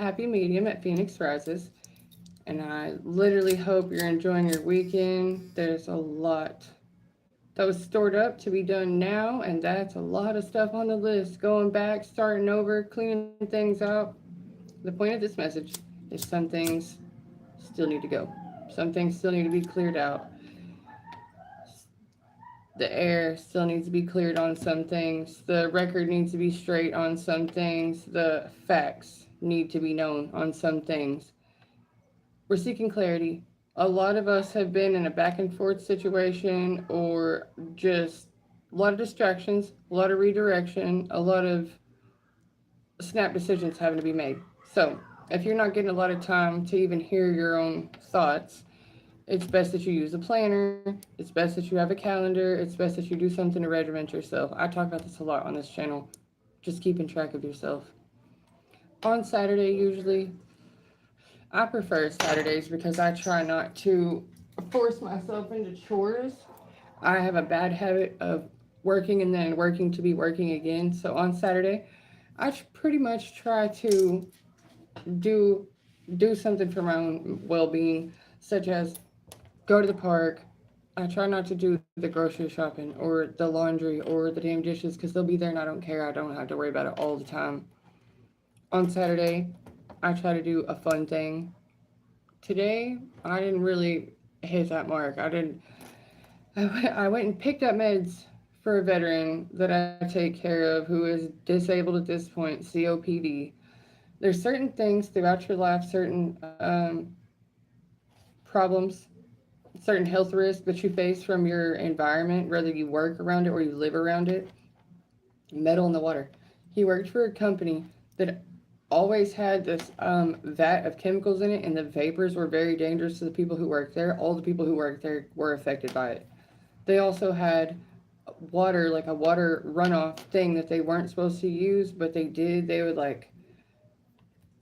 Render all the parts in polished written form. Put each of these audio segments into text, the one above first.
happy medium at Phoenix Rises, and I literally hope you're enjoying your weekend. There's a lot that was stored up to be done now, and that's a lot of stuff on the list. Going back, starting over, cleaning things out. The point of this message is some things still need to go. Some things still need to be cleared out. The air still needs to be cleared on some things. The record needs to be straight on some things. The facts need to be known on some things. We're seeking clarity. A lot of us have been in a back and forth situation or just a lot of distractions, a lot of redirection, a lot of snap decisions having to be made. So, if you're not getting a lot of time to even hear your own thoughts, it's best that you use a planner. It's best that you have a calendar. It's best that you do something to regiment yourself. I talk about this a lot on this channel. Just keeping track of yourself. On Saturday, usually, I prefer Saturdays because I try not to force myself into chores. I have a bad habit of working and then working to be working again. So on Saturday, I pretty much try to do do something for my own well-being, such as go to the park. I try not to do the grocery shopping or the laundry or the damn dishes because they'll be there and I don't care. I don't have to worry about it all the time. On Saturday, I try to do a fun thing. Today, I didn't really hit that mark. I went and picked up meds for a veteran that I take care of who is disabled at this point, COPD. There's certain things throughout your life, certain problems, certain health risks that you face from your environment, whether you work around it or you live around it. Metal in the water. He worked for a company that always had this vat of chemicals in it, and the vapors were very dangerous to the people who worked there. All the people who worked there were affected by it. They also had water, like a water runoff thing that they weren't supposed to use, but they did. They would like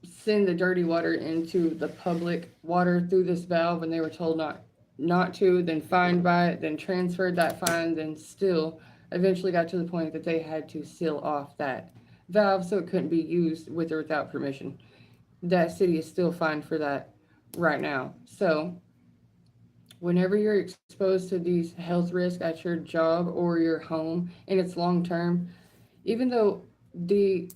send the dirty water into the public water through this valve when they were told not to, then fined by it, then transferred that fine, then still eventually got to the point that they had to seal off that valve so it couldn't be used with or without permission. That city is still fined for that right now. So whenever you're exposed to these health risks at your job or your home and it's long term, even though the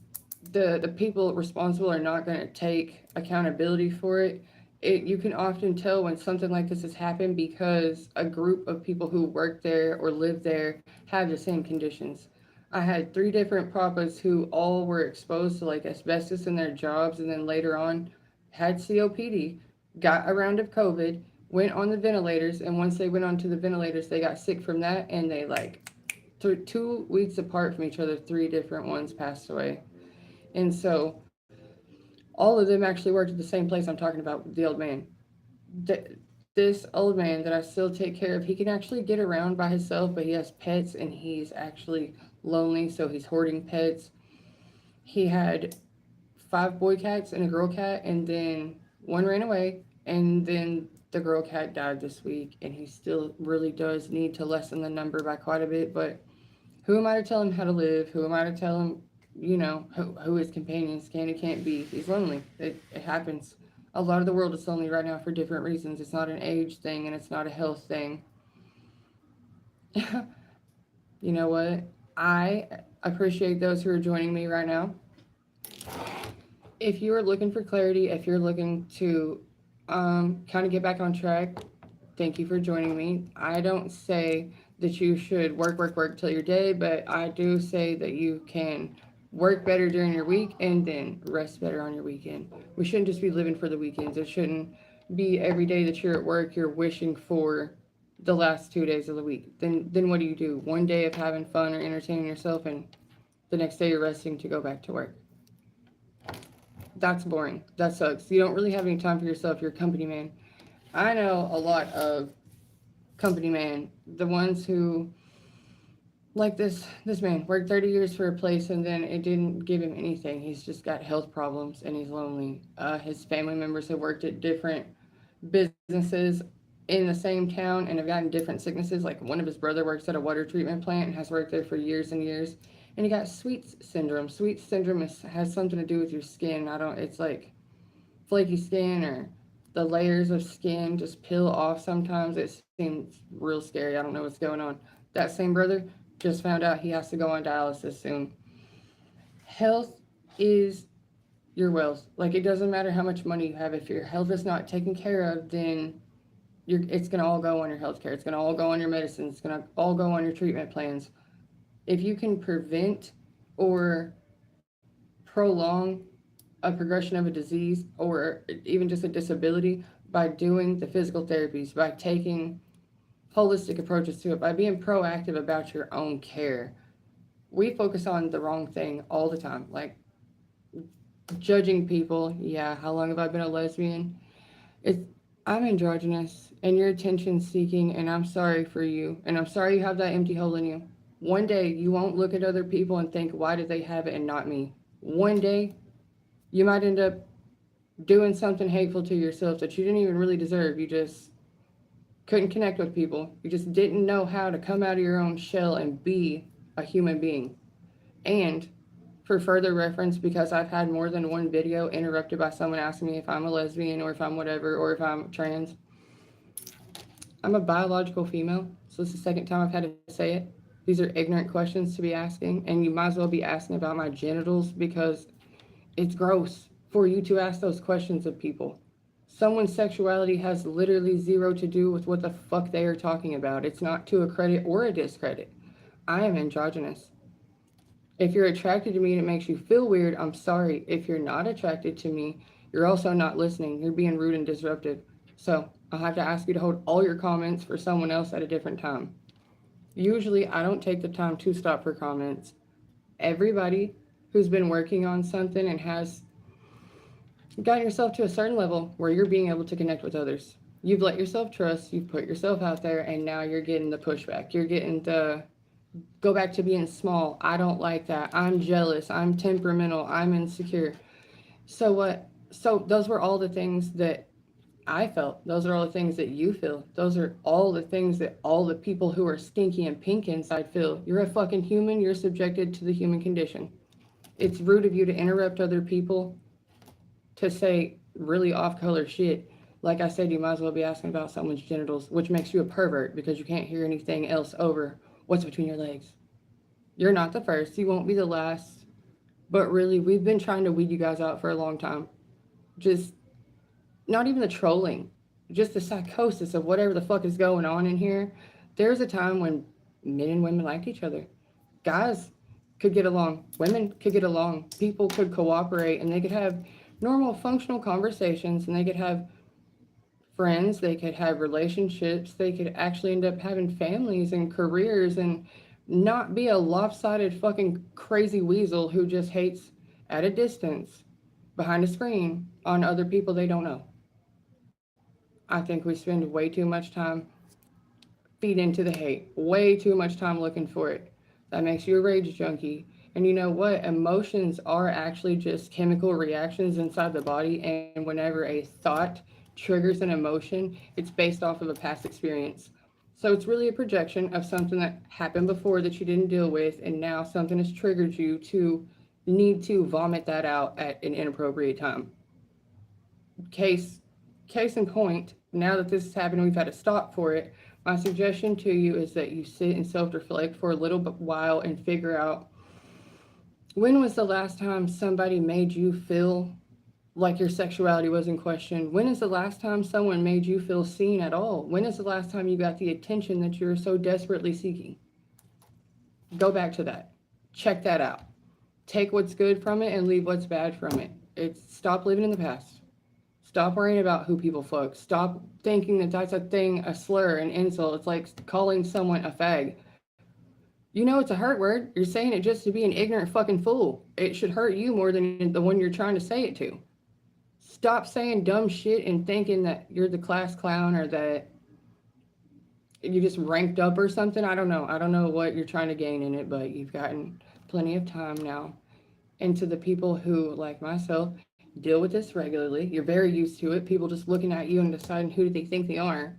the people responsible are not going to take accountability for it, you can often tell when something like this has happened because a group of people who work there or live there have the same conditions. I had three different papas who all were exposed to like asbestos in their jobs and then later on had COPD, got a round of COVID, went on the ventilators, and once they went onto the ventilators, they got sick from that and they like 2 weeks apart from each other, three different ones passed away. And so all of them actually worked at the same place I'm talking about, the old man. This old man that I still take care of, he can actually get around by himself, but he has pets and he's actually lonely, so he's hoarding pets. He had five boy cats and a girl cat, and then one ran away, and then the girl cat died this week, and he still really does need to lessen the number by quite a bit, but who am I to tell him how to live? Who am I to tell him, who his companions can and can't be? He's lonely. It happens. A lot of the world is lonely right now for different reasons. It's not an age thing and it's not a health thing. You know what? I appreciate those who are joining me right now. If you are looking for clarity, if you're looking to kind of get back on track, thank you for joining me. I don't say that you should work, work, work till your day, but I do say that you can work better during your week and then rest better on your weekend. We shouldn't just be living for the weekends. It shouldn't be every day that you're at work, you're wishing for the last 2 days of the week. Then what do? One day of having fun or entertaining yourself and the next day you're resting to go back to work. That's boring. That sucks. You don't really have any time for yourself. You're a company man. I know a lot of company man, the ones who like this man worked 30 years for a place and then it didn't give him anything. He's just got health problems and he's lonely. His family members have worked at different businesses in the same town and have gotten different sicknesses. Like one of his brother works at a water treatment plant and has worked there for years and years, and he got Sweets syndrome. Sweets syndrome has something to do with your skin. I don't. It's like flaky skin or the layers of skin just peel off sometimes. It seems real scary. I don't know what's going on. That same brother just found out he has to go on dialysis soon. Health is your wealth. Like, it doesn't matter how much money you have. If your health is not taken care of, then it's going to all go on your health care. It's going to all go on your medicine. It's going to all go on your treatment plans. If you can prevent or prolong a progression of a disease or even just a disability by doing the physical therapies, by taking holistic approaches to it, by being proactive about your own care. We focus on the wrong thing all the time, like judging people. Yeah, how long have I been a lesbian? It's I'm androgynous and you're attention seeking, and I'm sorry for you, and I'm sorry you have that empty hole in you. One day you won't look at other people and think, why did they have it and not me? One day you might end up doing something hateful to yourself that you didn't even really deserve. You just couldn't connect with people. You just didn't know how to come out of your own shell and be a human being. And for further reference, because I've had more than one video interrupted by someone asking me if I'm a lesbian or if I'm whatever or if I'm trans, I'm a biological female. So it's the second time I've had to say it. These are ignorant questions to be asking, and you might as well be asking about my genitals because it's gross for you to ask those questions of people. Someone's sexuality has literally zero to do with what the fuck they are talking about. It's not to a credit or a discredit. I am androgynous. If you're attracted to me and it makes you feel weird, I'm sorry. If you're not attracted to me, you're also not listening. You're being rude and disruptive. So I'll have to ask you to hold all your comments for someone else at a different time. Usually, I don't take the time to stop for comments. Everybody who's been working on something and has gotten yourself to a certain level where you're being able to connect with others. You've let yourself trust, you've put yourself out there, and now you're getting the pushback. You're getting the go back to being small. I don't like that. I'm jealous. I'm temperamental. I'm insecure. So what? So those were all the things that I felt. Those are all the things that you feel. Those are all the things that all the people who are stinky and pink inside feel. You're a fucking human. You're subjected to the human condition. It's rude of you to interrupt other people to say really off-color shit. Like I said, you might as well be asking about someone's genitals, which makes you a pervert because you can't hear anything else over what's between your legs. You're not the first. You won't be the last. But really, we've been trying to weed you guys out for a long time. Just not even the trolling, just the psychosis of whatever the fuck is going on in here. There's a time when men and women liked each other. Guys could get along. Women could get along. People could cooperate and they could have normal functional conversations and they could have friends, they could have relationships, they could actually end up having families and careers and not be a lopsided fucking crazy weasel who just hates at a distance behind a screen on other people they don't know. I think we spend way too much time feeding into the hate, way too much time looking for it. That makes you a rage junkie. And you know what? Emotions are actually just chemical reactions inside the body. And whenever a thought triggers an emotion, it's based off of a past experience. So it's really a projection of something that happened before that you didn't deal with. And now something has triggered you to need to vomit that out at an inappropriate time. Case case in point, now that this has happened, we've had to stop for it. My suggestion to you is that you sit and self-reflect for a little while and figure out when was the last time somebody made you feel like your sexuality was in question? When is the last time someone made you feel seen at all? When is the last time you got the attention that you're so desperately seeking? Go back to that. Check that out. Take what's good from it and leave what's bad from it. It's stop living in the past. Stop worrying about who people fuck. Stop thinking that that's a thing, a slur, an insult. It's like calling someone a fag. You know it's a hurt word. You're saying it just to be an ignorant fucking fool. It should hurt you more than the one you're trying to say it to. Stop saying dumb shit and thinking that you're the class clown or that you just ranked up or something. I don't know. I don't know what you're trying to gain in it, but you've gotten plenty of time now. And to the people who, like myself, deal with this regularly, you're very used to it. People just looking at you and deciding who they think they are.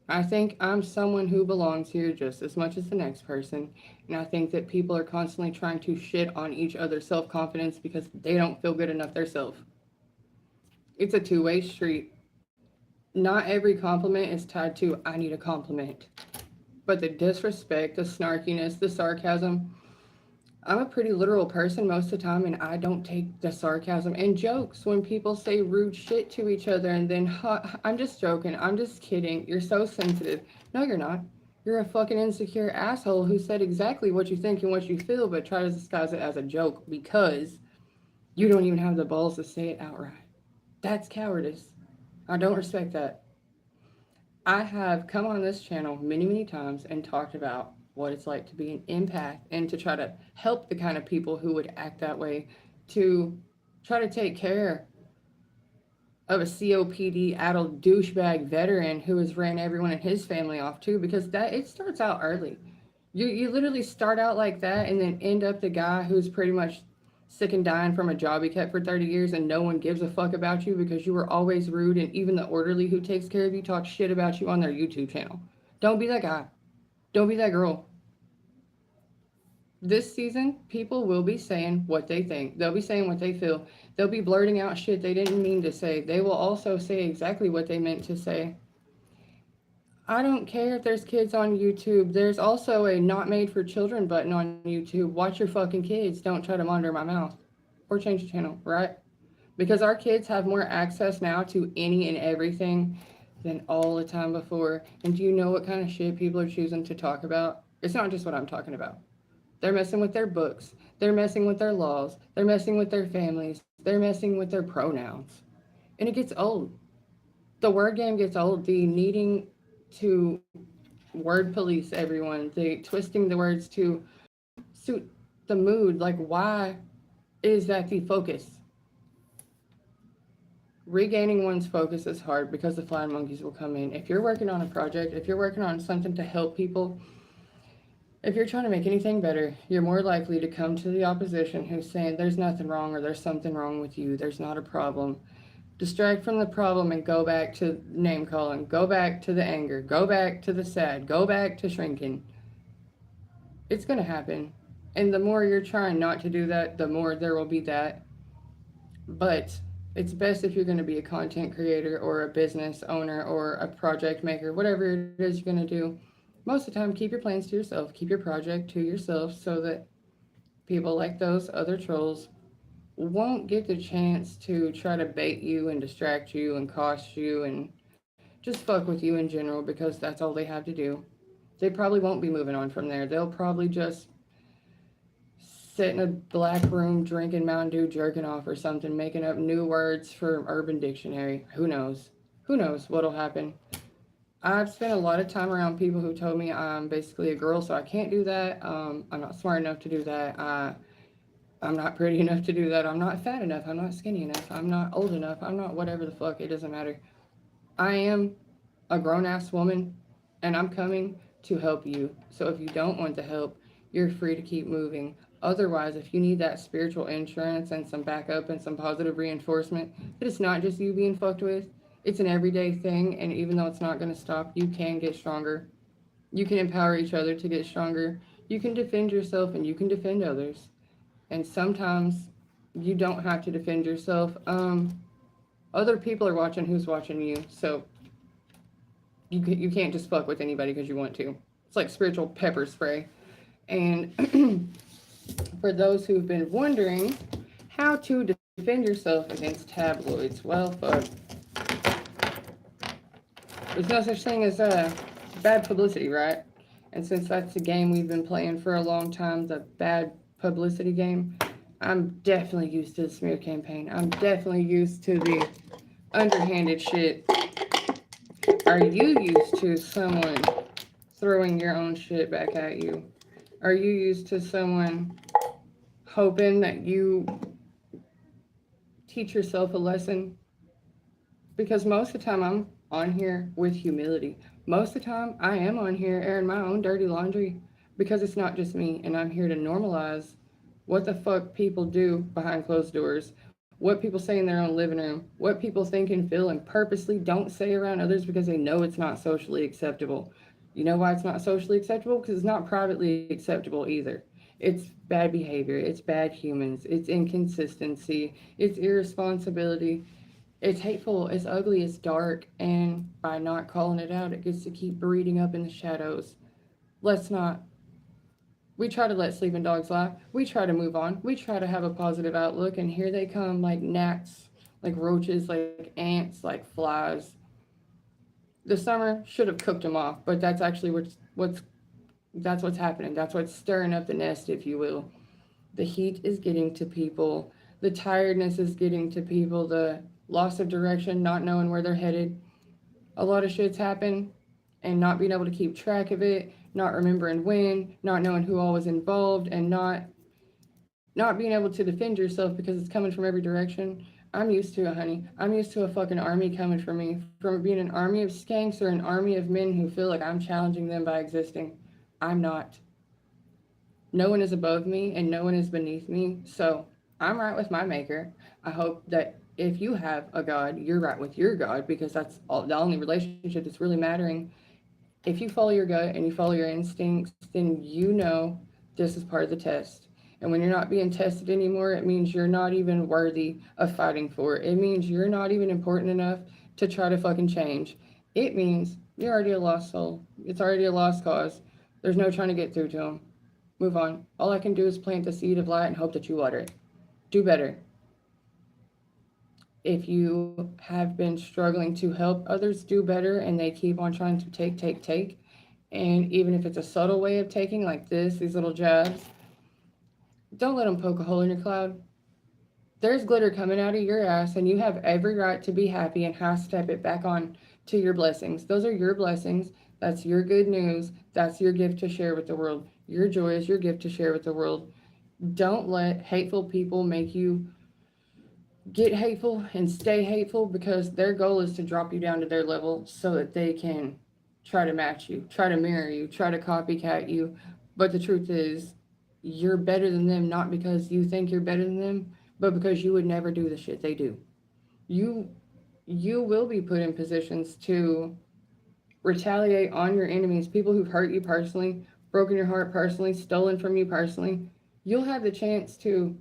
I think I'm someone who belongs here just as much as the next person. And I think that people are constantly trying to shit on each other's self-confidence because they don't feel good enough themselves. It's a two-way street. Not every compliment is tied to, I need a compliment. But the disrespect, the snarkiness, the sarcasm, I'm a pretty literal person most of the time, and I don't take the sarcasm and jokes when people say rude shit to each other and then, I'm just joking, I'm just kidding, you're so sensitive. No, you're not. You're a fucking insecure asshole who said exactly what you think and what you feel, but try to disguise it as a joke because you don't even have the balls to say it outright. That's cowardice. I don't respect that. I have come on this channel many, many times and talked about what it's like to be an empath and to try to help the kind of people who would act that way, to try to take care of a COPD addled douchebag veteran who has ran everyone in his family off too, because that it starts out early. You literally start out like that and then end up the guy who's pretty much sick and dying from a job he kept for 30 years and no one gives a fuck about you because you were always rude, and even the orderly who takes care of you talks shit about you on their YouTube channel. Don't be that guy. Don't be that girl. This season, people will be saying what they think. They'll be saying what they feel. They'll be blurting out shit they didn't mean to say. They will also say exactly what they meant to say. I don't care if there's kids on YouTube. There's also a not made for children button on YouTube. Watch your fucking kids. Don't try to monitor my mouth or change the channel, right? Because our kids have more access now to any and everything than all the time before. And do you know what kind of shit people are choosing to talk about? It's not just what I'm talking about. They're messing with their books. They're messing with their laws. They're messing with their families. They're messing with their pronouns. And it gets old. The word game gets old. The needing to word police everyone, the twisting the words to suit the mood. Like, why is that the focus? Regaining one's focus is hard because the flying monkeys will come in. If you're working on a project, if you're working on something to help people, if you're trying to make anything better, you're more likely to come to the opposition who's saying there's nothing wrong or there's something wrong with you, there's not a problem. Distract from the problem and go back to name calling, go back to the anger, go back to the sad, go back to shrinking. It's going to happen. And the more you're trying not to do that, the more there will be that. But it's best if you're going to be a content creator or a business owner or a project maker, whatever it is you're going to do. Most of the time, keep your plans to yourself, keep your project to yourself so that people like those other trolls won't get the chance to try to bait you and distract you and cost you and just fuck with you in general because that's all they have to do. They probably won't be moving on from there. They'll probably just sit in a black room drinking Mountain Dew, jerking off or something, making up new words for Urban Dictionary. Who knows? Who knows what'll happen? I've spent a lot of time around people who told me I'm basically a girl, so I can't do that. I'm not smart enough to do that. I'm not pretty enough to do that. I'm not fat enough. I'm not skinny enough. I'm not old enough. I'm not whatever the fuck. It doesn't matter. I am a grown ass woman and I'm coming to help you. So if you don't want the help, you're free to keep moving. Otherwise, if you need that spiritual insurance and some backup and some positive reinforcement, that it's not just you being fucked with, it's an everyday thing. And even though it's not going to stop, you can get stronger. You can empower each other to get stronger. You can defend yourself and you can defend others. And sometimes you don't have to defend yourself. Other people are watching who's watching you. So you can't just fuck with anybody because you want to. It's like spiritual pepper spray. And for those who've been wondering how to defend yourself against tabloids, well, fuck. There's no such thing as bad publicity, right? And since that's a game we've been playing for a long time, the bad publicity game, I'm definitely used to the smear campaign. I'm definitely used to the underhanded shit. Are you used to someone throwing your own shit back at you? Are you used to someone hoping that you teach yourself a lesson? Because most of the time I'm on here with humility. Most of the time I am on here airing my own dirty laundry because it's not just me, and I'm here to normalize what the fuck people do behind closed doors, what people say in their own living room, what people think and feel and purposely don't say around others because they know it's not socially acceptable. You know why it's not socially acceptable? Because it's not privately acceptable either. It's bad behavior, it's bad humans, it's inconsistency, it's irresponsibility. It's hateful, it's ugly, it's dark, and by not calling it out, it gets to keep breeding up in the shadows. Let's not. We try to let sleeping dogs lie. We try to move on. We try to have a positive outlook, and here they come like gnats, like roaches, like ants, like flies. The summer should have cooked them off, but that's actually what's happening. That's what's stirring up the nest, if you will. The heat is getting to people. The tiredness is getting to people. The loss of direction, not knowing where they're headed. A lot of shit's happened, and not being able to keep track of it, not remembering when, not knowing who all was involved, and not being able to defend yourself because it's coming from every direction. I'm used to it, honey. I'm used to a fucking army coming for me. From being an army of skanks or an army of men who feel like I'm challenging them by existing. I'm not. No one is above me and no one is beneath me. So I'm right with my maker. I hope that if you have a God, you're right with your God, because that's the only relationship that's really mattering. If you follow your gut and you follow your instincts, then you know this is part of the test. And when you're not being tested anymore, it means you're not even worthy of fighting for it. It means you're not even important enough to try to fucking change. It means you're already a lost soul. It's already a lost cause. There's no trying to get through to them. Move on. All I can do is plant the seed of light and hope that you water it. Do better. If you have been struggling to help others do better and they keep on trying to take, and even if it's a subtle way of taking, like this, these little jabs, don't let them poke a hole in your cloud. There's glitter coming out of your ass, and you have every right to be happy and half step it back on to your blessings. Those are your blessings. That's your good news. That's your gift to share with the world. Your joy is your gift to share with the world. Don't let hateful people make you get hateful and stay hateful, because their goal is to drop you down to their level so that they can try to match you, try to mirror you, try to copycat you. But the truth is, you're better than them, not because you think you're better than them, but because you would never do the shit they do. You you will be put in positions to retaliate on your enemies, people who've hurt you personally, broken your heart personally, stolen from you personally. You'll have the chance to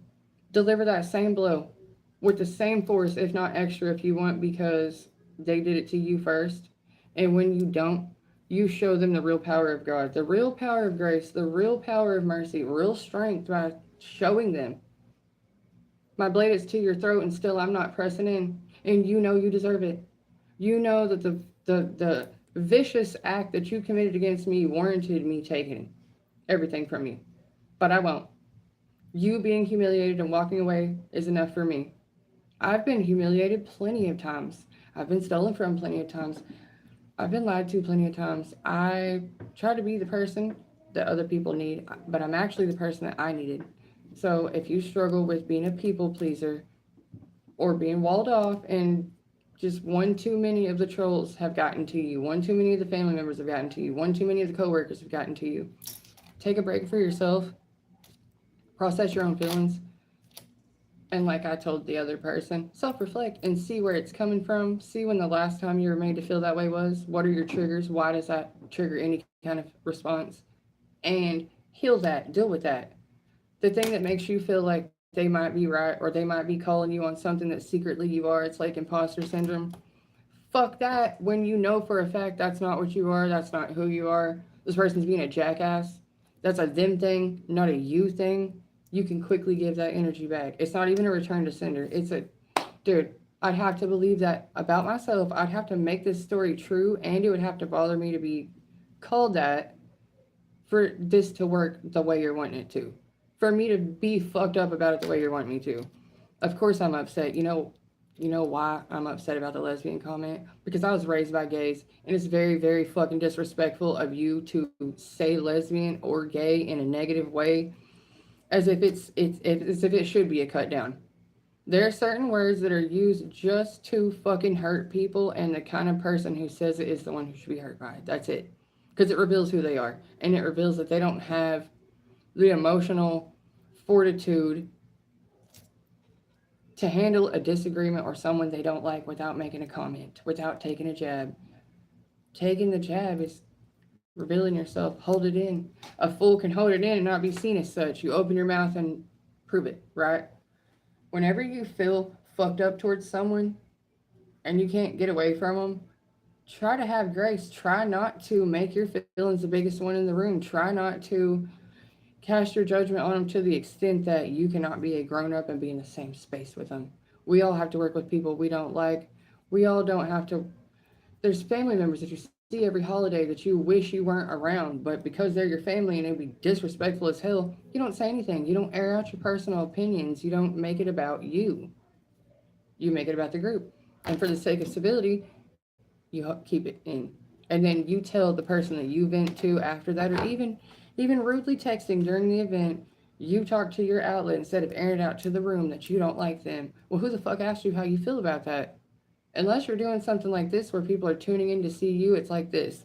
deliver that same blow with the same force, if not extra, if you want, because they did it to you first. And when you don't, you show them the real power of God, the real power of grace, the real power of mercy, real strength by showing them my blade is to your throat and still I'm not pressing in. And you know you deserve it. You know that the vicious act that you committed against me warranted me taking everything from you. But I won't. You being humiliated and walking away is enough for me. I've been humiliated plenty of times. I've been stolen from plenty of times. I've been lied to plenty of times. I try to be the person that other people need, but I'm actually the person that I needed. So if you struggle with being a people pleaser or being walled off, and just one too many of the trolls have gotten to you, one too many of the family members have gotten to you, one too many of the coworkers have gotten to you, take a break for yourself, process your own feelings, and like I told the other person, self-reflect and see where it's coming from. See when the last time you were made to feel that way was. What are your triggers? Why does that trigger any kind of response? And heal that, deal with that. The thing that makes you feel like they might be right or they might be calling you on something that secretly you are, it's like imposter syndrome. Fuck that. When you know for a fact that's not what you are, that's not who you are, this person's being a jackass, that's a them thing, not a you thing, you can quickly give that energy back. It's not even a return to sender. It's a, dude, I'd have to believe that about myself. I'd have to make this story true, and it would have to bother me to be called that for this to work the way you're wanting it to. For me to be fucked up about it the way you're wanting me to. Of course I'm upset. You know why I'm upset about the lesbian comment? Because I was raised by gays, and it's very, very fucking disrespectful of you to say lesbian or gay in a negative way, as if as if it should be a cut down. There are certain words that are used just to fucking hurt people, and the kind of person who says it is the one who should be hurt by it. That's it. Because it reveals who they are, and it reveals that they don't have the emotional fortitude to handle a disagreement or someone they don't like without making a comment, without taking a jab. Taking the jab is revealing yourself. Hold it in. A fool can hold it in and not be seen as such. You open your mouth and prove it, right? Whenever you feel fucked up towards someone, and you can't get away from them, try to have grace. Try not to make your feelings the biggest one in the room. Try not to cast your judgment on them to the extent that you cannot be a grown up and be in the same space with them. We all have to work with people we don't like. We all don't have to. There's family members that you see every holiday that you wish you weren't around, but because they're your family and it'd be disrespectful as hell, you don't say anything. You don't air out your personal opinions. You don't make it about you. You make it about the group. And for the sake of civility, you keep it in. And then you tell the person that you vent to after that, or even rudely texting during the event, you talk to your outlet instead of airing it out to the room that you don't like them. Well, who the fuck asked you how you feel about that? Unless you're doing something like this where people are tuning in to see you, it's like this.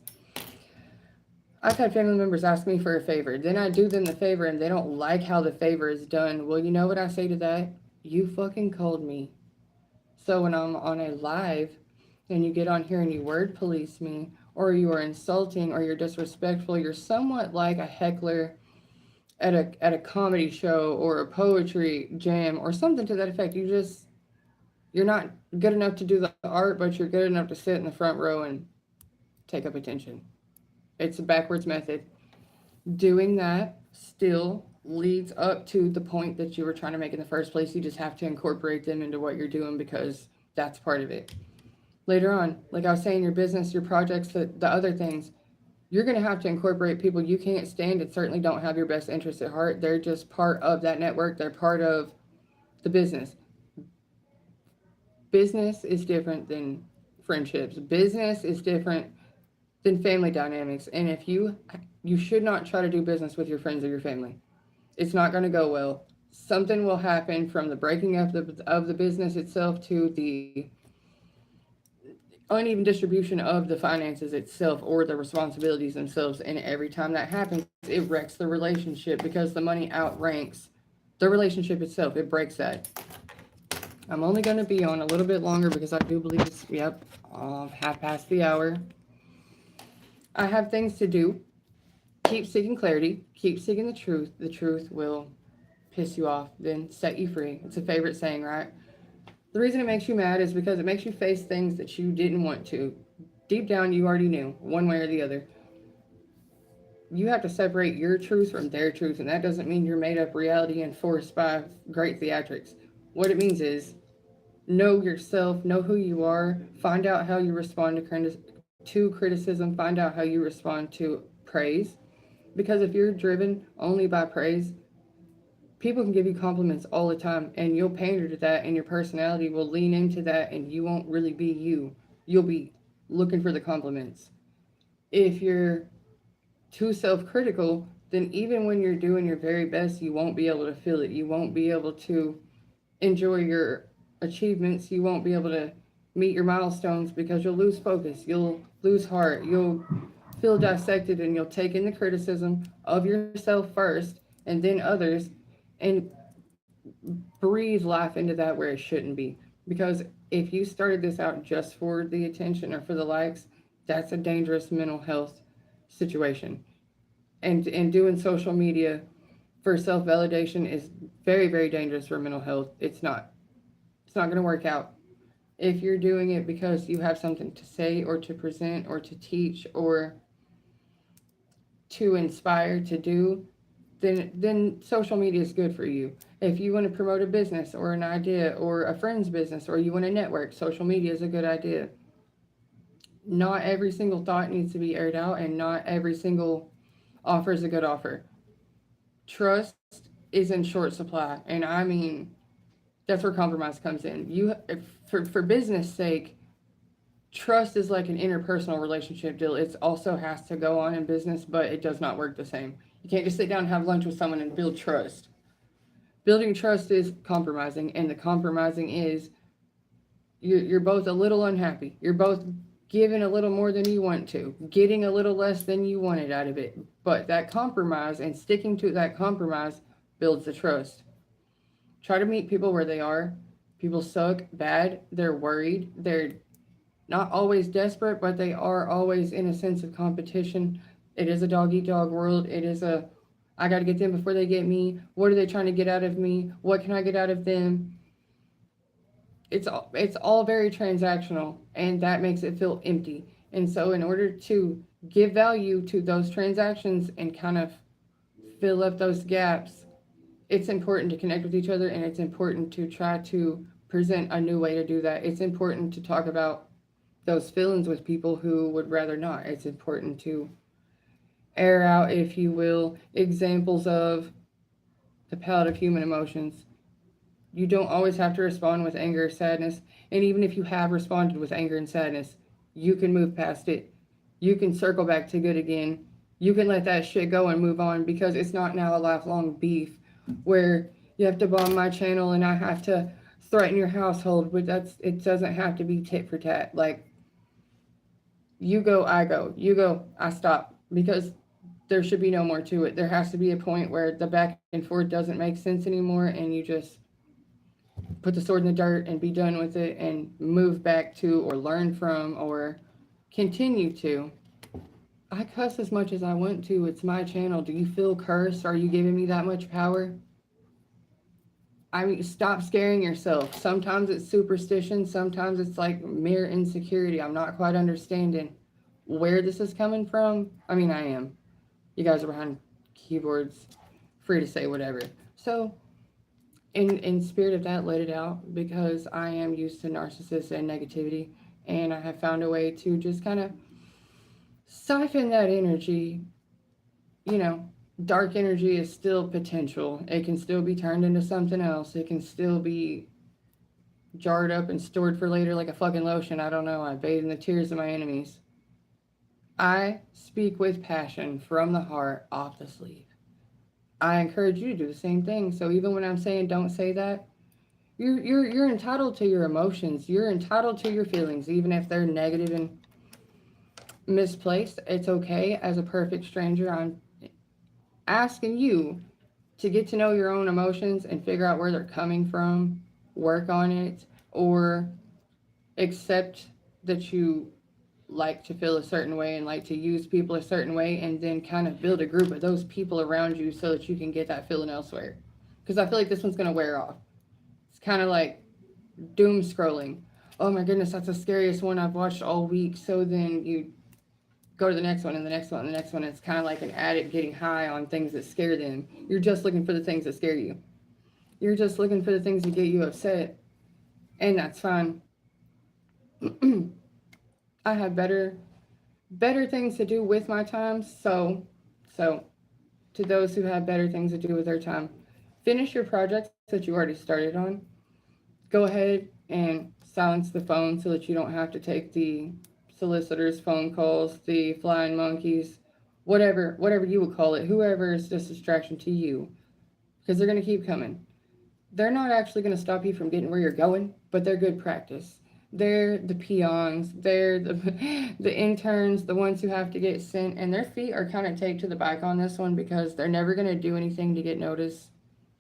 I've had family members ask me for a favor. Then I do them the favor and they don't like how the favor is done. Well, you know what I say to that? You fucking called me. So when I'm on a live and you get on here and you word police me, or you are insulting, or you're disrespectful, you're somewhat like a heckler at a comedy show or a poetry jam or something to that effect. You're not good enough to do the art, but you're good enough to sit in the front row and take up attention. It's a backwards method. Doing that still leads up to the point that you were trying to make in the first place. You just have to incorporate them into what you're doing because that's part of it. Later on, like I was saying, your business, your projects, the other things, you're going to have to incorporate people you can't stand and certainly don't have your best interests at heart. They're just part of that network. They're part of the business. Business is different than friendships. Business is different than family dynamics. And if you should not try to do business with your friends or your family. It's not going to go well. Something will happen from the breaking of the business itself to the uneven distribution of the finances itself or the responsibilities themselves. And every time that happens, it wrecks the relationship because the money outranks the relationship itself. It breaks that. I'm only going to be on a little bit longer because I do believe it's, half past the hour. I have things to do. Keep seeking clarity. Keep seeking the truth. The truth will piss you off, then set you free. It's a favorite saying, right? The reason it makes you mad is because it makes you face things that you didn't want to. Deep down, you already knew, one way or the other. You have to separate your truth from their truth, and that doesn't mean you're made up reality enforced by great theatrics. What it means is know yourself, know who you are, find out how you respond to criticism, find out how you respond to praise. Because if you're driven only by praise, people can give you compliments all the time, and you'll pander to that, and your personality will lean into that, and you won't really be you. You'll be looking for the compliments. If you're too self critical, then even when you're doing your very best, you won't be able to feel it. You won't be able to enjoy your achievements. You won't be able to meet your milestones because you'll lose focus. You'll lose heart. You'll feel dissected, and you'll take in the criticism of yourself first and then others and breathe life into that where it shouldn't be. Because if you started this out just for the attention or for the likes, that's a dangerous mental health situation. And doing social media for self validation is very, very dangerous for mental health. It's not going to work out. If you're doing it because you have something to say or to present or to teach or to inspire to do, then social media is good for you. If you want to promote a business or an idea or a friend's business or you want to network, social media is a good idea. Not every single thought needs to be aired out, and not every single offer is a good offer. Trust is in short supply, and I mean that's where compromise comes in. For business sake, trust is like an interpersonal relationship deal. It also has to go on in business, but it does not work the same. You can't just sit down and have lunch with someone and build trust. Building trust is compromising, and the compromising is you're both a little unhappy. You're both giving a little more than you want to, getting a little less than you wanted out of it. But that compromise and sticking to that compromise builds the trust. Try to meet people where they are. People suck bad. They're worried. They're not always desperate, but they are always in a sense of competition. It is a dog eat dog world. I got to get them before they get me. What are they trying to get out of me? What can I get out of them? it's all very transactional, and that makes it feel empty. And so in order to give value to those transactions and kind of fill up those gaps, it's important to connect with each other, and it's important to try to present a new way to do that. It's important to talk about those feelings with people who would rather not. It's important to air out, if you will, examples of the palette of human emotions. You don't always have to respond with anger or sadness. And even if you have responded with anger and sadness, you can move past it. You can circle back to good again. You can let that shit go and move on, because it's not now a lifelong beef where you have to bomb my channel and I have to threaten your household. But it doesn't have to be tit for tat. Like, you go, I go. You go, I stop. Because there should be no more to it. There has to be a point where the back and forth doesn't make sense anymore, and you just put the sword in the dirt and be done with it and move back to, or learn from, or continue to. I cuss as much as I want to. It's my channel. Do you feel cursed? Are you giving me that much power? I mean, stop scaring yourself. Sometimes it's superstition. Sometimes it's like mere insecurity. I'm not quite understanding where this is coming from. I mean, I am. You guys are behind keyboards. Free to say whatever. So, in spirit of that, let it out, because I am used to narcissists and negativity, and I have found a way to just kind of siphon that energy. You know, dark energy is still potential. It can still be turned into something else. It can still be jarred up and stored for later like a fucking lotion. I don't know. I bathe in the tears of my enemies. I speak with passion from the heart, off the sleeve. I encourage you to do the same thing. So even when I'm saying don't say that, you're entitled to your emotions. You're entitled to your feelings, even if they're negative and misplaced. It's okay. As a perfect stranger, I'm asking you to get to know your own emotions and figure out where they're coming from, work on it, or accept that you like to feel a certain way and like to use people a certain way, and then kind of build a group of those people around you so that you can get that feeling elsewhere. Because I feel like this one's going to wear off. It's kind of like doom scrolling. Oh my goodness, that's the scariest one I've watched all week. So then you go to the next one and the next one and the next one. It's kind of like an addict getting high on things that scare them. You're just looking for the things that scare you. You're just looking for the things that get you upset. And that's fine. I have better things to do with my time. So to those who have better things to do with their time, finish your projects that you already started on. Go ahead and silence the phone so that you don't have to take the solicitors' phone calls, the flying monkeys, whatever you would call it, whoever is just a distraction to you, because they're going to keep coming. They're not actually going to stop you from getting where you're going, but they're good practice. They're the peons. They're the interns, the ones who have to get sent, and their feet are kind of taped to the bike on this one, because they're never going to do anything to get noticed.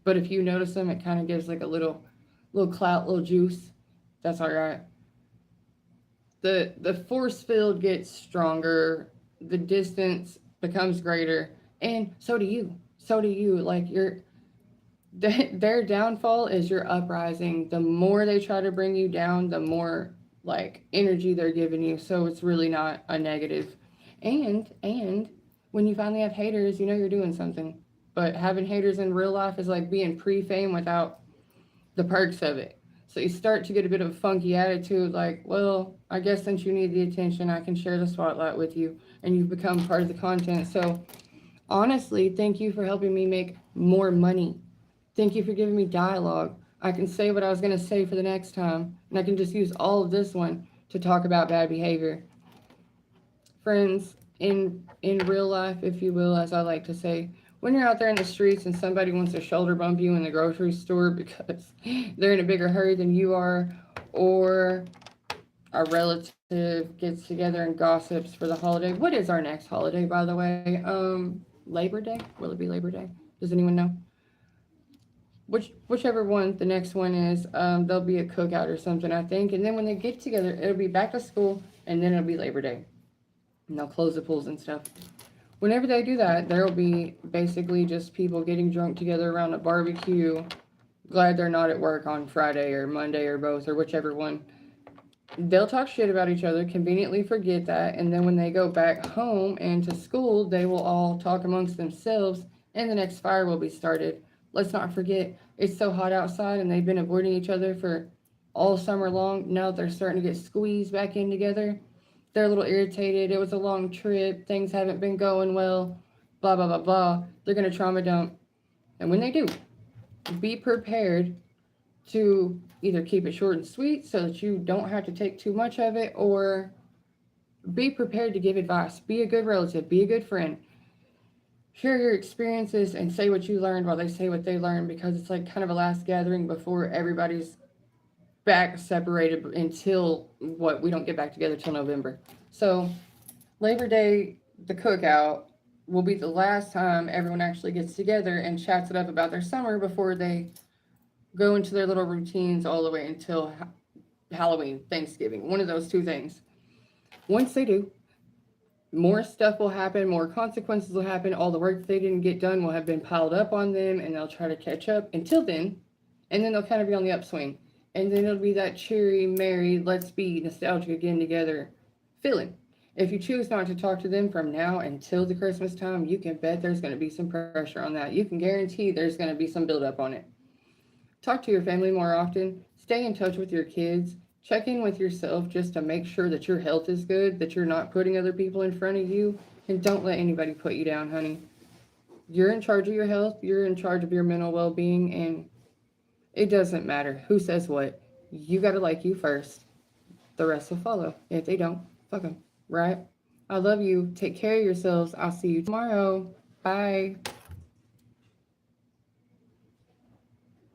But if you notice them, it kind of gives like a little clout, little juice. That's all right. The force field gets stronger, the distance becomes greater, and so do you. So do you. Like, their downfall is your uprising. The more they try to bring you down, the more like energy they're giving you. So it's really not a negative. And when you finally have haters, you know you're doing something. But having haters in real life is like being pre-fame without the perks of it. So you start to get a bit of a funky attitude, like, well, I guess since you need the attention, I can share the spotlight with you, and you've become part of the content. So honestly, thank you for helping me make more money. Thank you for giving me dialogue. I can say what I was going to say for the next time, and I can just use all of this one to talk about bad behavior. Friends, in real life, if you will, as I like to say, when you're out there in the streets and somebody wants to shoulder bump you in the grocery store because they're in a bigger hurry than you are, or a relative gets together and gossips for the holiday. What is our next holiday, by the way? Labor Day? Will it be Labor Day? Does anyone know? Whichever one the next one is, there'll be a cookout or something, I think. And then when they get together, it'll be back to school, and then it'll be Labor Day. And they'll close the pools and stuff. Whenever they do that, there'll be basically just people getting drunk together around a barbecue, glad they're not at work on Friday or Monday or both or whichever one. They'll talk shit about each other, conveniently forget that, and then when they go back home and to school, they will all talk amongst themselves, and the next fire will be started. Let's not forget, it's so hot outside, and they've been avoiding each other for all summer long. Now they're starting to get squeezed back in together. They're a little irritated. It was a long trip. Things haven't been going well. Blah, blah, blah, blah. They're going to trauma dump. And when they do, be prepared to either keep it short and sweet so that you don't have to take too much of it, or be prepared to give advice. Be a good relative, be a good friend. Share your experiences and say what you learned while they say what they learned, because it's like kind of a last gathering before everybody's back separated until what, we don't get back together till November. So Labor Day, the cookout, will be the last time everyone actually gets together and chats it up about their summer before they go into their little routines all the way until Halloween, Thanksgiving, one of those two things. Once they do, more stuff will happen, more consequences will happen. All the work that they didn't get done will have been piled up on them, and they'll try to catch up until then. And then they'll kind of be on the upswing. And then it'll be that cheery, merry, let's be nostalgic again together feeling. If you choose not to talk to them from now until the Christmas time, you can bet there's going to be some pressure on that. You can guarantee there's going to be some buildup on it. Talk to your family more often. Stay in touch with your kids. Check in with yourself just to make sure that your health is good, that you're not putting other people in front of you. And don't let anybody put you down, honey. You're in charge of your health. You're in charge of your mental well being. And it doesn't matter who says what. You got to like you first. The rest will follow. If they don't, fuck them. Right? I love you. Take care of yourselves. I'll see you tomorrow. Bye.